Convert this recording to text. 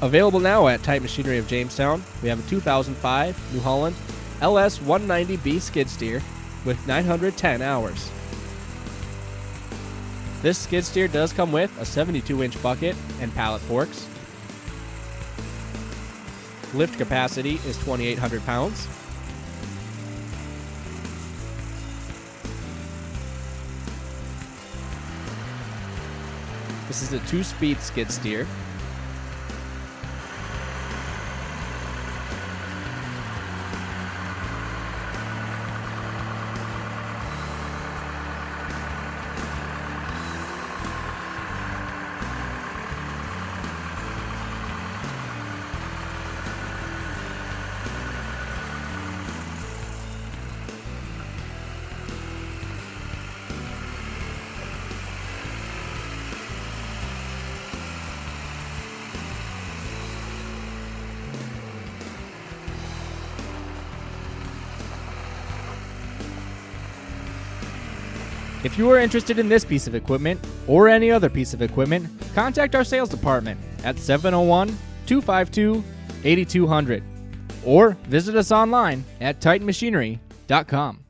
Available now at Titan Machinery of Jamestown, we have a 2005 New Holland LS190B skid steer with 910 hours. This skid steer does come with a 72-inch bucket and pallet forks. Lift capacity is 2,800 pounds. This is a 2-speed skid steer. If you are interested in this piece of equipment or any other piece of equipment, contact our sales department at 701-252-8200 or visit us online at titanmachinery.com.